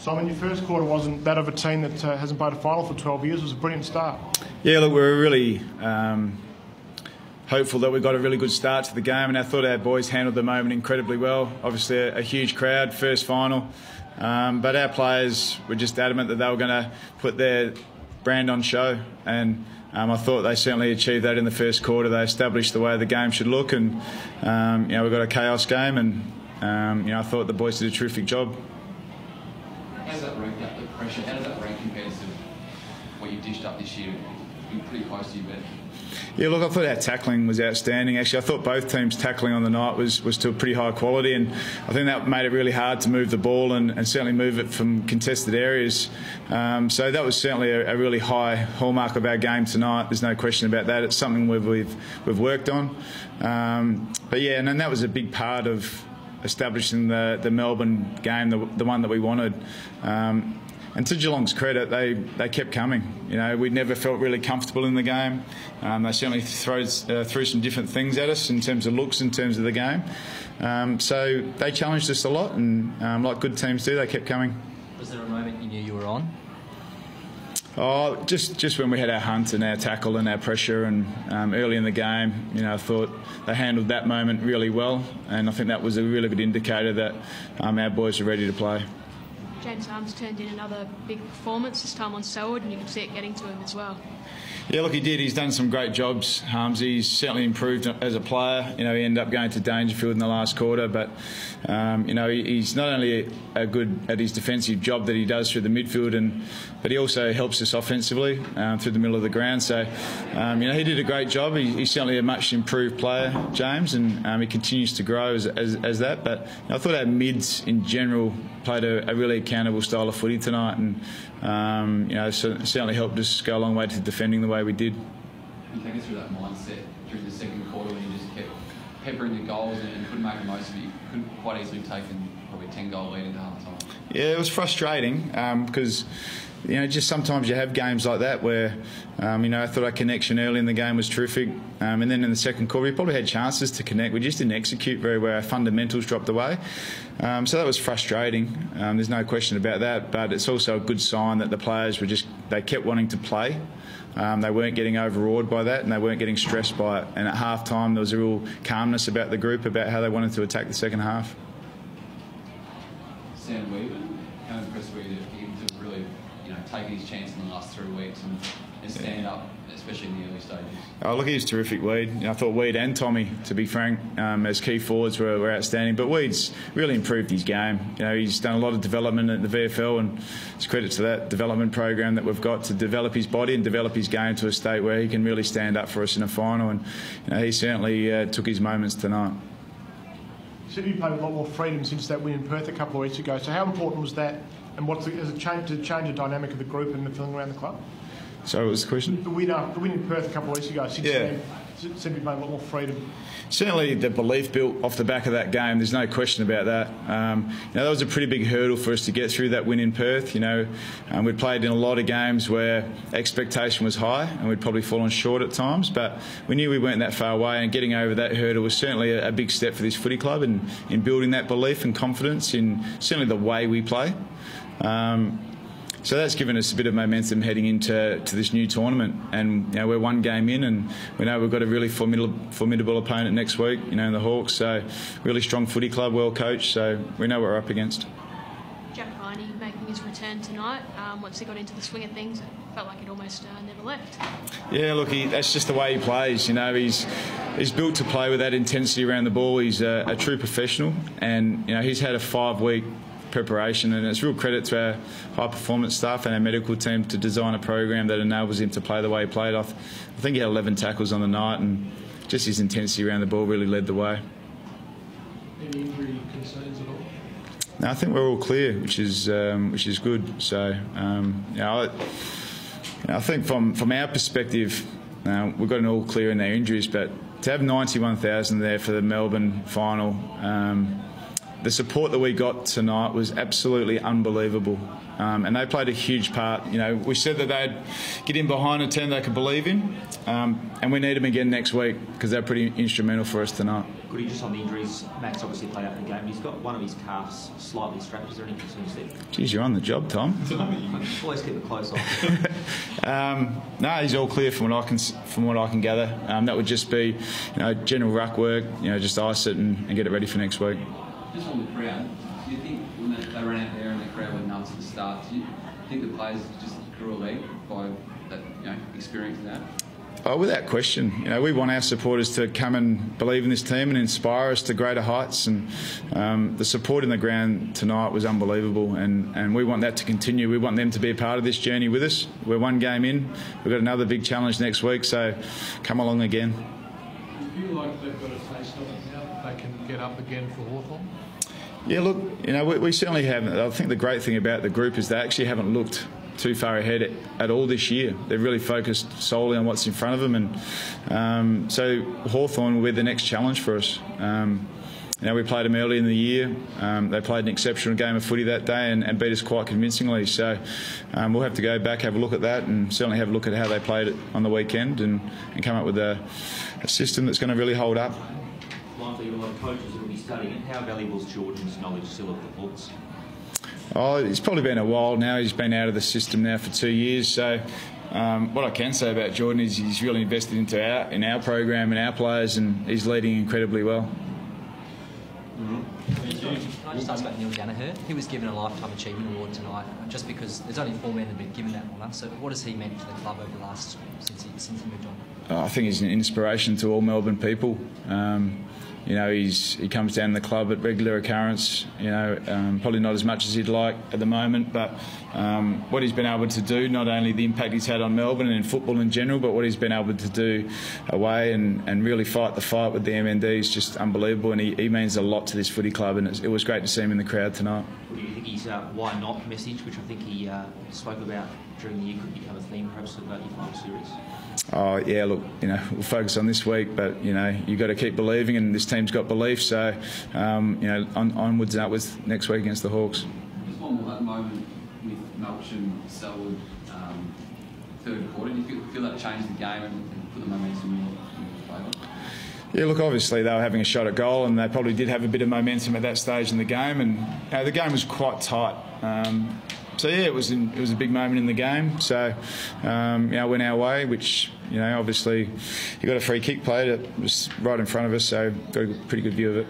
Simon, your first quarter wasn't that of a team that hasn't played a final for 12 years. It was a brilliant start. Yeah, look, we were really hopeful that we got a really good start to the game, and I thought our boys handled the moment incredibly well. Obviously a huge crowd, first final, but our players were just adamant that they were going to put their brand on show, and I thought they certainly achieved that in the first quarter. They established the way the game should look, and we got a chaos game, and I thought the boys did a terrific job. How does that rank up the pressure? How does that rank compared to what you dished up this year? You're pretty close to your bet. Yeah, look, I thought our tackling was outstanding. Actually, I thought both teams' tackling on the night was to a pretty high quality, and I think that made it really hard to move the ball and certainly move it from contested areas. So that was certainly a really high hallmark of our game tonight. There's no question about that. It's something we've worked on. But yeah, and that was a big part of establishing the Melbourne game, the one that we wanted. And to Geelong's credit, they kept coming. You know, we never felt really comfortable in the game. They certainly threw some different things at us in terms of looks, in terms of the game. So they challenged us a lot, and like good teams do, they kept coming. Was there a moment you knew you were on? Oh, just when we had our hunt and our tackle and our pressure, and early in the game, I thought they handled that moment really well, and I think that was a really good indicator that our boys were ready to play. James Harms turned in another big performance, this time on Selwood, and you can see it getting to him as well. Yeah, look, he did. He's done some great jobs, Harms. He's certainly improved as a player. He ended up going to Dangerfield in the last quarter, but he's not only good at his defensive job that he does through the midfield, but he also helps us offensively through the middle of the ground. So, he did a great job. He's certainly a much improved player, James, and he continues to grow as that. But I thought our mids in general played a really accountable style of footy tonight, and certainly helped us go a long way to defending the way we did. Can you take us through that mindset during the second quarter when you just kept peppering the goals and couldn't make the most of it? You could quite easily have taken probably a 10-goal lead into half time. Yeah, it was frustrating because just sometimes you have games like that where I thought our connection early in the game was terrific, and then in the second quarter we probably had chances to connect. We just didn't execute very well. Our fundamentals dropped away, so that was frustrating. There's no question about that, but it's also a good sign that the players they kept wanting to play. They weren't getting overawed by that, and they weren't getting stressed by it. And at half time there was a real calmness about the group about how they wanted to attack the second half. Sam Weaver, how impressed were you for him to really taking his chance in the last 3 weeks and stand up, especially in the early stages? Oh, look, he's terrific, Weed. I thought Weed and Tommy, to be frank, as key forwards were outstanding. But Weed's really improved his game. He's done a lot of development at the VFL, and it's credit to that development program that we've got to develop his body and develop his game to a state where he can really stand up for us in a final. And he certainly took his moments tonight. You said you played with a lot more freedom since that win in Perth a couple of weeks ago. So how important was that, and has it changed the dynamic of the group and the feeling around the club? Sorry, what was the question? The win in Perth a couple of weeks ago. Since then, seemed to be playing a lot more freedom. Certainly the belief built off the back of that game, there's no question about that. That was a pretty big hurdle for us to get through that win in Perth. We'd played in a lot of games where expectation was high and we'd probably fallen short at times, but we knew we weren't that far away, and getting over that hurdle was certainly a big step for this footy club in building that belief and confidence in certainly the way we play. So that's given us a bit of momentum heading into this new tournament, and we're one game in, and we know we've got a really formidable opponent next week, in the Hawks. So really strong footy club, well coached, so we know what we're up against. Jack Viney making his return tonight. Once he got into the swing of things, it felt like it almost never left. Yeah, look, that's just the way he plays. He's built to play with that intensity around the ball. He's a true professional, and he's had a 5-week preparation, and it's real credit to our high performance staff and our medical team to design a program that enables him to play the way he played. I think he had 11 tackles on the night, and just his intensity around the ball really led the way. Any injury concerns at all? No, I think we're all clear, which is good. So I think from our perspective, we've got an all clear in our injuries, but to have 91,000 there for the Melbourne final, the support that we got tonight was absolutely unbelievable, and they played a huge part. We said that they'd get in behind a team they could believe in, and we need them again next week because they're pretty instrumental for us tonight. footy, just on the injuries. Max obviously played out in the game. He's got one of his calves slightly strapped. Is there any concerns there? Geez, you're on the job, Tom. Always keep a close eye. No, he's all clear from what I can gather. That would just be, general ruck work. Just ice it and get it ready for next week. Just on the crowd, do you think when they ran out there and the crowd went nuts at the start, do you think the players just grew a leg by that, experience of that? Oh, without question. We want our supporters to come and believe in this team and inspire us to greater heights. And the support in the ground tonight was unbelievable. And we want that to continue. We want them to be a part of this journey with us. We're one game in. We've got another big challenge next week. So come along again. Do you feel like they've got a taste of it now? They can get up again for Hawthorn? Yeah, look, we certainly haven't. I think the great thing about the group is they actually haven't looked too far ahead at all this year. They're really focused solely on what's in front of them, and so Hawthorn will be the next challenge for us. We played them early in the year. They played an exceptional game of footy that day and beat us quite convincingly. So we'll have to go back, have a look at that, and certainly have a look at how they played it on the weekend and come up with a system that's going to really hold up. Likely, a lot of coaches that will be studying it. How valuable is Jordan's knowledge still of the Hawks? Oh, it's probably been a while now. He's been out of the system now for 2 years. So what I can say about Jordan is he's really invested into our program and our players, and he's leading incredibly well. Can I just ask about Neil Danaher? He was given a Lifetime Achievement Award tonight, just because there's only 4 men that have been given that honour. So what has he meant to the club over the last since he moved on? I think he's an inspiration to all Melbourne people. He comes down to the club at regular occurrence. Probably not as much as he'd like at the moment, but what he's been able to do, not only the impact he's had on Melbourne and in football in general, but what he's been able to do away and really fight the fight with the MND is just unbelievable, and he means a lot to this footy club, and it was great to see him in the crowd tonight. Do you think his why not message, which I think he spoke about during the year, could become a theme perhaps about your final series? Oh yeah, look, we'll focus on this week, but you've got to keep believing, and this team's got belief. So, onwards and upwards next week against the Hawks. Just one more at the moment with Melch and Selwood, third quarter. Do you feel that changed the game and put the momentum in your favour? Yeah, look, obviously they were having a shot at goal, and they probably did have a bit of momentum at that stage in the game, and the game was quite tight. So yeah, it was a big moment in the game. So went our way, which obviously you got a free kick played. It was right in front of us, so got a pretty good view of it.